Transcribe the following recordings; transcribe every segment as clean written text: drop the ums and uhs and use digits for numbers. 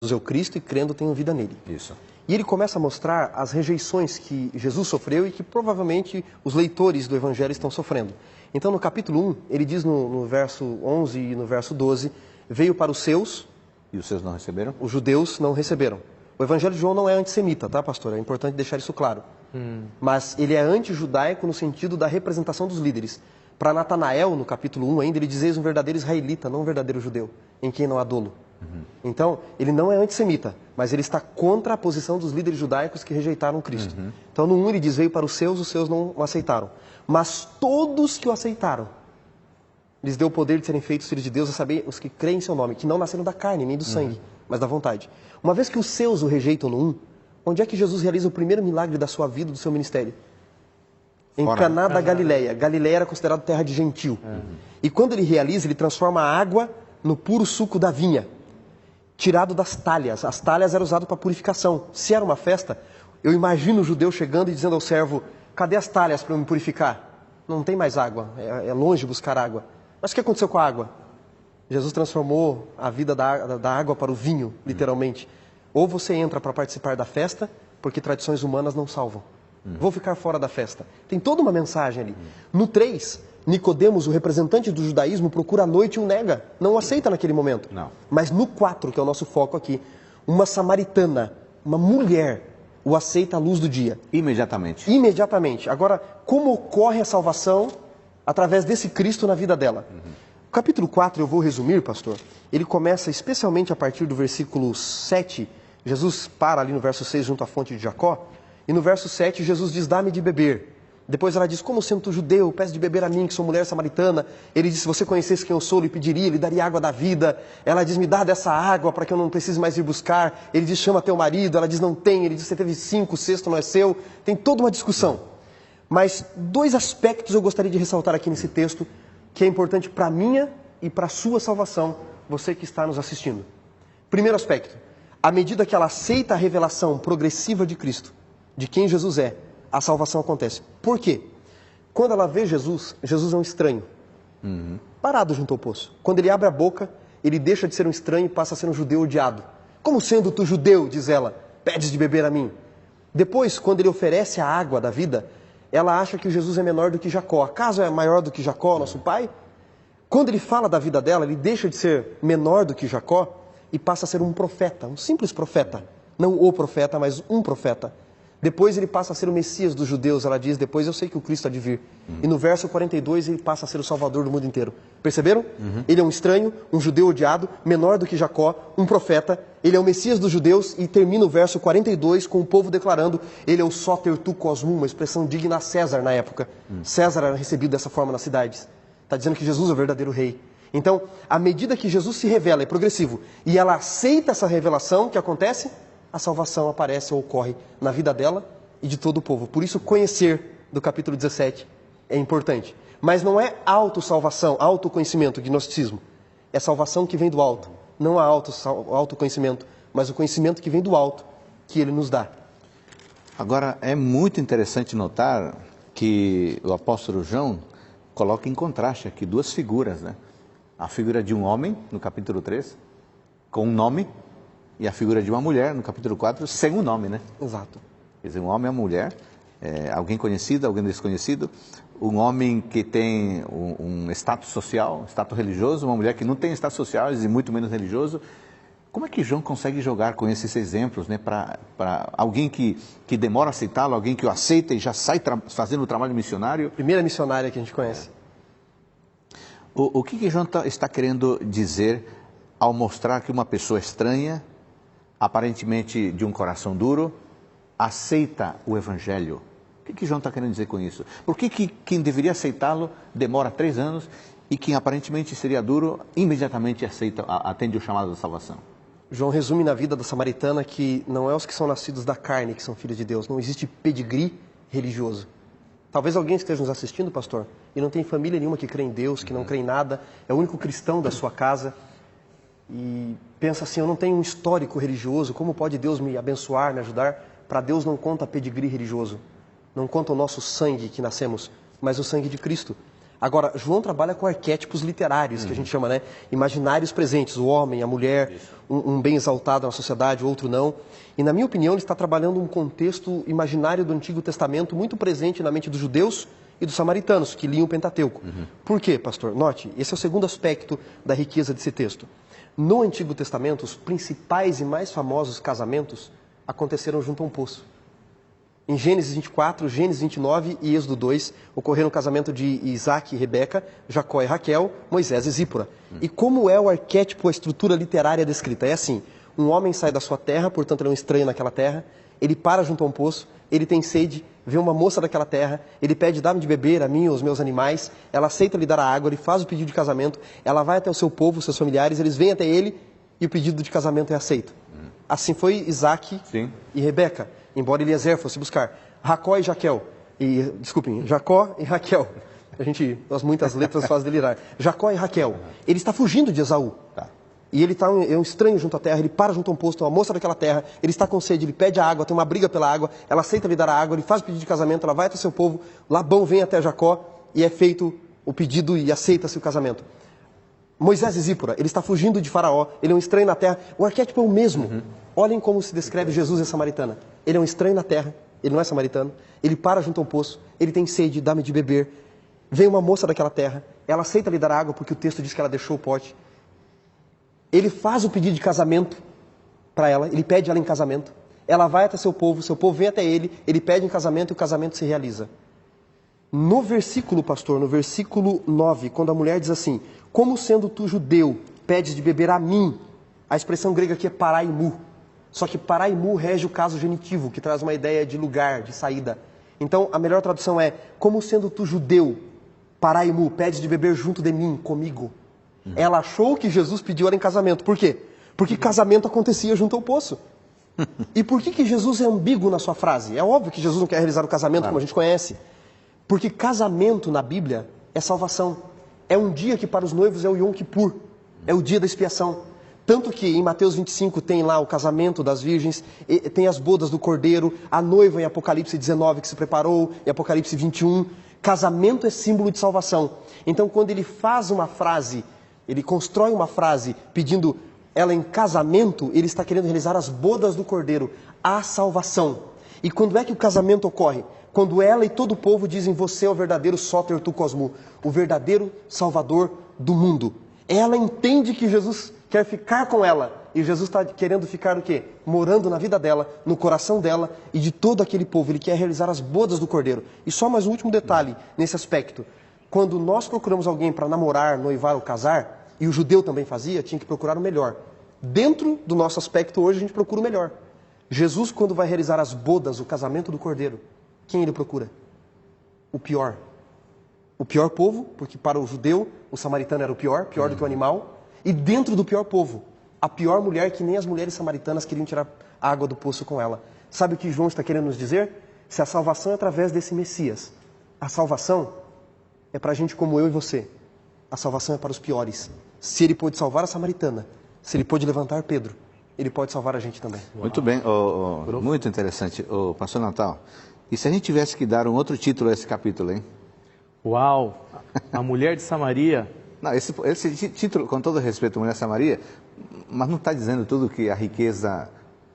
é o Cristo e crendo tenham vida nele. Isso. E ele começa a mostrar as rejeições que Jesus sofreu e que provavelmente os leitores do Evangelho estão sofrendo. Então, no capítulo 1, ele diz no verso 11 e no verso 12, veio para os seus... E os seus não receberam? Os judeus não receberam. O Evangelho de João não é antissemita, tá, pastor? É importante deixar isso claro. Mas ele é anti-judaico no sentido da representação dos líderes. Para Natanael, no capítulo 1 ainda, ele diz: eis um verdadeiro israelita, não um verdadeiro judeu, em quem não há dolo. Então, ele não é antissemita, mas ele está contra a posição dos líderes judaicos que rejeitaram Cristo. Então, no 1 ele diz, veio para os seus não o aceitaram. Mas todos que o aceitaram, lhes deu o poder de serem feitos filhos de Deus, a saber, os que creem em seu nome, que não nasceram da carne, nem do sangue, mas da vontade. Uma vez que os seus o rejeitam no 1, onde é que Jesus realiza o primeiro milagre da sua vida, do seu ministério? Em Caná da Galileia. Galileia era considerada terra de gentil. E quando ele realiza, ele transforma a água no puro suco da vinha, tirado das talhas. As talhas eram usadas para purificação. Se era uma festa, eu imagino o judeu chegando e dizendo ao servo, cadê as talhas para eu me purificar? Não tem mais água, é longe buscar água. Mas o que aconteceu com a água? Jesus transformou a vida da água para o vinho, literalmente. Ou você entra para participar da festa, porque tradições humanas não salvam. Vou ficar fora da festa. Tem toda uma mensagem ali. No 3, Nicodemos, o representante do judaísmo, procura à noite e o nega. Não o aceita naquele momento. Não. Mas no 4, que é o nosso foco aqui, uma samaritana, uma mulher, o aceita à luz do dia. Imediatamente. Imediatamente. Agora, como ocorre a salvação através desse Cristo na vida dela? O capítulo 4, eu vou resumir, pastor. Ele começa especialmente a partir do versículo 7. Jesus para ali no verso 6, junto à fonte de Jacó. E no verso 7, Jesus diz, dá-me de beber. Depois ela diz, como sendo tu judeu, peço de beber a mim, que sou mulher samaritana. Ele diz, se você conhecesse quem eu sou, lhe pediria, lhe daria água da vida. Ela diz, me dá dessa água para que eu não precise mais ir buscar. Ele diz, chama teu marido. Ela diz, não tem. Ele diz, você teve 5, o 6º não é seu. Tem toda uma discussão. Mas 2 aspectos eu gostaria de ressaltar aqui nesse texto, que é importante para a minha e para a sua salvação, você que está nos assistindo. Primeiro aspecto, à medida que ela aceita a revelação progressiva de Cristo, de quem Jesus é, a salvação acontece. Por quê? Quando ela vê Jesus, Jesus é um estranho, parado junto ao poço. Quando ele abre a boca, ele deixa de ser um estranho e passa a ser um judeu odiado. Como sendo tu judeu, diz ela, pedes de beber a mim. Depois, quando ele oferece a água da vida, ela acha que Jesus é menor do que Jacó. Acaso é maior do que Jacó, nosso pai? Quando ele fala da vida dela, ele deixa de ser menor do que Jacó e passa a ser um profeta, um simples profeta. Não o profeta, mas um profeta. Depois ele passa a ser o Messias dos judeus, ela diz, depois eu sei que o Cristo há de vir. E no verso 42 ele passa a ser o Salvador do mundo inteiro. Perceberam? Ele é um estranho, um judeu odiado, menor do que Jacó, um profeta. Ele é o Messias dos judeus e termina o verso 42 com o povo declarando, ele é o Soter tu cosmum, uma expressão digna a César na época. César era recebido dessa forma nas cidades. Está dizendo que Jesus é o verdadeiro rei. Então, à medida que Jesus se revela, é progressivo, e ela aceita essa revelação, o que acontece? A salvação aparece ou ocorre na vida dela e de todo o povo. Por isso, conhecer do capítulo 17 é importante. Mas não é autossalvação, autoconhecimento, gnosticismo. É salvação que vem do alto. Não há autoconhecimento, mas o conhecimento que vem do alto, que ele nos dá. Agora, é muito interessante notar que o apóstolo João coloca em contraste aqui 2 figuras, né? A figura de um homem, no capítulo 3, com um nome, e a figura de uma mulher, no capítulo 4, sem um nome, né? Exato. Quer dizer, um homem e uma mulher, alguém conhecido, alguém desconhecido, um homem que tem um status social, status religioso, uma mulher que não tem status social e muito menos religioso. Como é que João consegue jogar com esses exemplos, né, para alguém que demora a aceitá-lo, alguém que o aceita e já sai fazendo o trabalho missionário? Primeira missionária que a gente conhece. O que João está querendo dizer ao mostrar que uma pessoa estranha, aparentemente de um coração duro, aceita o Evangelho? O que João está querendo dizer com isso? Por que quem deveria aceitá-lo demora 3 anos e quem aparentemente seria duro, imediatamente aceita, atende o chamado da salvação? João resume na vida da samaritana que não é os que são nascidos da carne que são filhos de Deus. Não existe pedigree religioso. Talvez alguém esteja nos assistindo, pastor, e não tem família nenhuma que crê em Deus, que não crê em nada, é o único cristão da sua casa e pensa assim, eu não tenho um histórico religioso, como pode Deus me abençoar, me ajudar? Para Deus não conta pedigree religioso, não conta o nosso sangue que nascemos, mas o sangue de Cristo. Agora, João trabalha com arquétipos literários, que a gente chama, né? Imaginários presentes, o homem, a mulher, um bem exaltado na sociedade, outro não. E, na minha opinião, ele está trabalhando um contexto imaginário do Antigo Testamento muito presente na mente dos judeus e dos samaritanos, que liam o Pentateuco. Por quê, pastor? Note, esse é o segundo aspecto da riqueza desse texto. No Antigo Testamento, os principais e mais famosos casamentos aconteceram junto a um poço. Em Gênesis 24, Gênesis 29 e Êxodo 2, ocorreram o casamento de Isaac e Rebeca, Jacó e Raquel, Moisés e Zípora. E como é o arquétipo, a estrutura literária descrita? É assim, um homem sai da sua terra, portanto ele é um estranho naquela terra, ele para junto a um poço, ele tem sede, vê uma moça daquela terra, ele pede, dá-me de beber a mim e aos meus animais, ela aceita lhe dar a água, ele faz o pedido de casamento, ela vai até o seu povo, os seus familiares, eles vêm até ele e o pedido de casamento é aceito. Assim foi Isaac e Rebeca, embora Eliezer fosse buscar. Jacó e Raquel, Jacó e Raquel. As muitas letras fazem delirar. Jacó e Raquel, ele está fugindo de Esaú. E ele é um estranho junto à terra, ele para junto a um poço, tem uma moça daquela terra, ele está com sede, ele pede a água, tem uma briga pela água, ela aceita lhe dar a água, ele faz o pedido de casamento, ela vai até seu povo, Labão vem até Jacó e é feito o pedido e aceita-se o casamento. Moisés e Zípora, ele está fugindo de Faraó, ele é um estranho na terra, o arquétipo é o mesmo. Olhem como se descreve Jesus e a samaritana. Ele é um estranho na terra, ele não é samaritano, ele para junto ao poço, ele tem sede, dá-me de beber. Vem uma moça daquela terra, ela aceita lhe dar água porque o texto diz que ela deixou o pote. Ele faz o pedido de casamento para ela, ele pede ela em casamento. Ela vai até seu povo vem até ele pede em casamento e o casamento se realiza. No versículo, pastor, no versículo 9, quando a mulher diz assim, como sendo tu judeu, pedes de beber a mim, a expressão grega aqui é paraimu. Só que paraimu rege o caso genitivo, que traz uma ideia de lugar, de saída. Então, a melhor tradução é, como sendo tu judeu, paraimu, pedes de beber junto de mim, comigo. Ela achou que Jesus pediu ela em casamento. Por quê? Porque casamento acontecia junto ao poço. E por que Jesus é ambíguo na sua frase? É óbvio que Jesus não quer realizar o casamento como a gente conhece. Porque casamento na Bíblia é salvação. É um dia que para os noivos é o Yom Kippur. É o dia da expiação. Tanto que em Mateus 25 tem lá o casamento das virgens, tem as bodas do Cordeiro, a noiva em Apocalipse 19 que se preparou, em Apocalipse 21. Casamento é símbolo de salvação. Então quando ele faz uma frase, ele constrói uma frase pedindo ela em casamento, ele está querendo realizar as bodas do Cordeiro, a salvação. E quando é que o casamento ocorre? Quando ela e todo o povo dizem, você é o verdadeiro Soter tu Cosmu, o verdadeiro Salvador do mundo. Ela entende que Jesus quer ficar com ela. E Jesus está querendo ficar o quê? Morando na vida dela, no coração dela e de todo aquele povo. Ele quer realizar as bodas do Cordeiro. E só mais um último detalhe nesse aspecto. Quando nós procuramos alguém para namorar, noivar ou casar, e o judeu também fazia, tinha que procurar o melhor. Dentro do nosso aspecto hoje, a gente procura o melhor. Jesus, quando vai realizar as bodas, o casamento do Cordeiro, quem ele procura? O pior. O pior povo, porque para o judeu, o samaritano era o pior do que o animal. E dentro do pior povo, a pior mulher que nem as mulheres samaritanas queriam tirar a água do poço com ela. Sabe o que João está querendo nos dizer? Se a salvação é através desse Messias, a salvação é para gente como eu e você. A salvação é para os piores. Se ele pôde salvar a samaritana, se ele pôde levantar Pedro, ele pode salvar a gente também. Muito bem, muito interessante. Pastor Natal, e se a gente tivesse que dar um outro título a esse capítulo, hein? Uau! A mulher de Samaria. Não, esse título, com todo respeito, Mulher de Samaria, mas não está dizendo tudo que a riqueza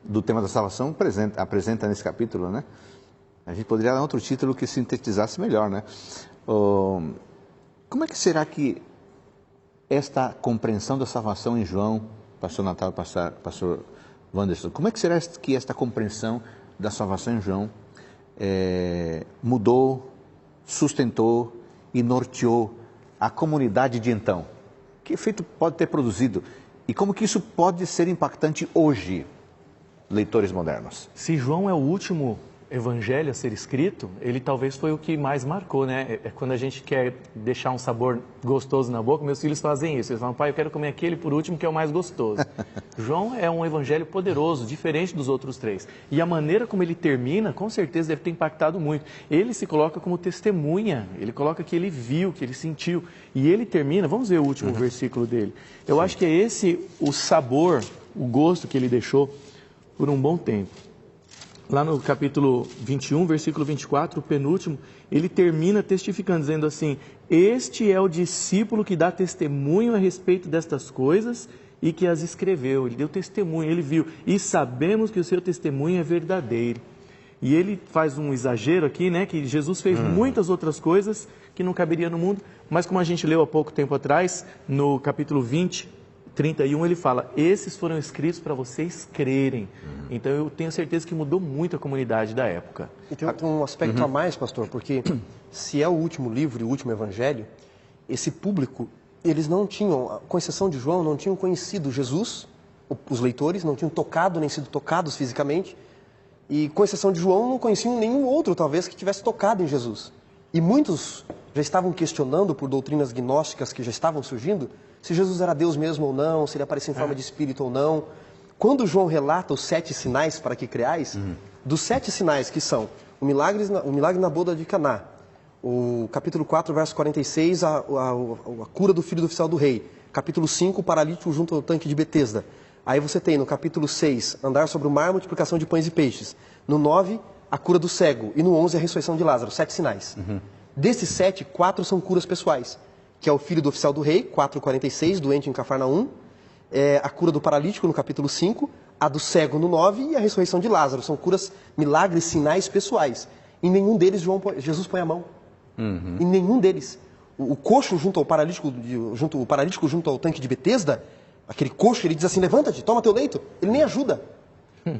do tema da salvação apresenta nesse capítulo, né? A gente poderia dar outro título que sintetizasse melhor, né? Como é que será que esta compreensão da salvação em João, pastor Natal e pastor Wanderson, como é que será que esta compreensão da salvação em João mudou, sustentou e norteou a comunidade de então? Que efeito pode ter produzido? E como que isso pode ser impactante hoje, leitores modernos? Se João é o último evangelho a ser escrito, ele talvez foi o que mais marcou, né? É quando a gente quer deixar um sabor gostoso na boca, meus filhos fazem isso. Eles falam, pai, eu quero comer aquele por último que é o mais gostoso. João é um evangelho poderoso, diferente dos outros três. E a maneira como ele termina, com certeza deve ter impactado muito. Ele se coloca como testemunha, ele coloca que ele viu, que ele sentiu. E ele termina, vamos ver o último versículo dele. Eu acho que é esse o sabor, o gosto que ele deixou por um bom tempo. lá no capítulo 21, versículo 24, o penúltimo, ele termina testificando, dizendo assim: este é o discípulo que dá testemunho a respeito destas coisas e que as escreveu. Ele deu testemunho, ele viu. E sabemos que o seu testemunho é verdadeiro. E ele faz um exagero aqui, né? Que Jesus fez muitas outras coisas que não caberia no mundo. Mas como a gente leu há pouco tempo atrás, no capítulo 20, 31, ele fala: esses foram escritos para vocês crerem. Então eu tenho certeza que mudou muito a comunidade da época. E tem um aspecto a mais, pastor, porque se é o último livro e o último evangelho, esse público, eles não tinham, com exceção de João, não tinham conhecido Jesus, os leitores não tinham tocado nem sido tocados fisicamente, e com exceção de João, não conheciam nenhum outro, talvez, que tivesse tocado em Jesus. E muitos já estavam questionando por doutrinas gnósticas que já estavam surgindo, se Jesus era Deus mesmo ou não, se ele aparecia em forma de espírito ou não. Quando João relata os 7 sinais para que creais, dos 7 sinais que são o milagre na boda de Caná, o capítulo 4, verso 46, a cura do filho do oficial do rei, capítulo 5, o paralítico junto ao tanque de Betesda. Aí você tem no capítulo 6, andar sobre o mar, multiplicação de pães e peixes. No 9, a cura do cego. E no 11, a ressurreição de Lázaro, 7 sinais. Desses 7, 4 são curas pessoais, que é o filho do oficial do rei, 4:46, doente em Cafarnaum, a cura do paralítico no capítulo 5, a do cego no 9 e a ressurreição de Lázaro. São curas, milagres, sinais pessoais. Em nenhum deles Jesus põe a mão. Em nenhum deles. O coxo junto ao paralítico, junto ao tanque de Betesda, aquele coxo, ele diz assim: levanta-te, toma teu leito. Ele nem ajuda.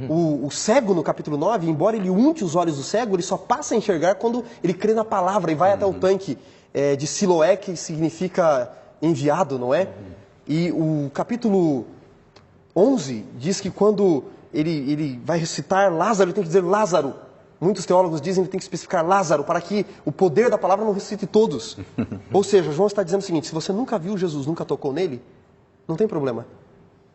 O cego, no capítulo 9, embora ele unte os olhos do cego, ele só passa a enxergar quando ele crê na palavra e vai até o tanque de Siloé, que significa enviado, não é? E o capítulo 11 diz que quando ele vai recitar Lázaro, ele tem que dizer Lázaro. Muitos teólogos dizem que ele tem que especificar Lázaro, para que o poder da palavra não ressuscite todos. Ou seja, João está dizendo o seguinte: se você nunca viu Jesus, nunca tocou nele, não tem problema.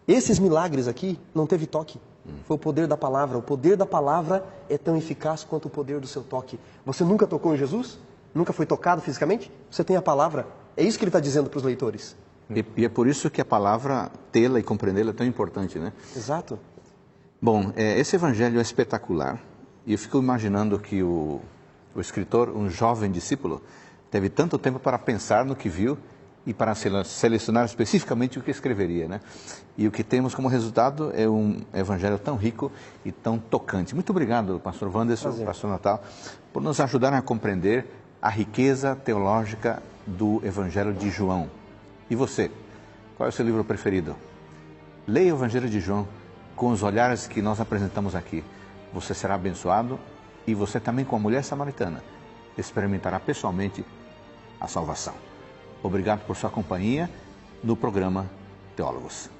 Esses milagres aqui não teve toque. Foi o poder da palavra. O poder da palavra é tão eficaz quanto o poder do seu toque. Você nunca tocou em Jesus? Nunca foi tocado fisicamente? Você tem a palavra. É isso que ele está dizendo para os leitores. E é por isso que a palavra, tê-la e compreendê-la é tão importante, né? Exato. Bom, esse evangelho é espetacular. E eu fico imaginando que o escritor, um jovem discípulo, teve tanto tempo para pensar no que viu e para selecionar especificamente o que escreveria, né? E o que temos como resultado é um evangelho tão rico e tão tocante. Muito obrigado, pastor Wanderson, pastor Natal, por nos ajudar a compreender a riqueza teológica do evangelho de João. E você, qual é o seu livro preferido? Leia o evangelho de João com os olhares que nós apresentamos aqui. Você será abençoado e você também, com a mulher samaritana, experimentará pessoalmente a salvação. Obrigado por sua companhia no programa Teólogos.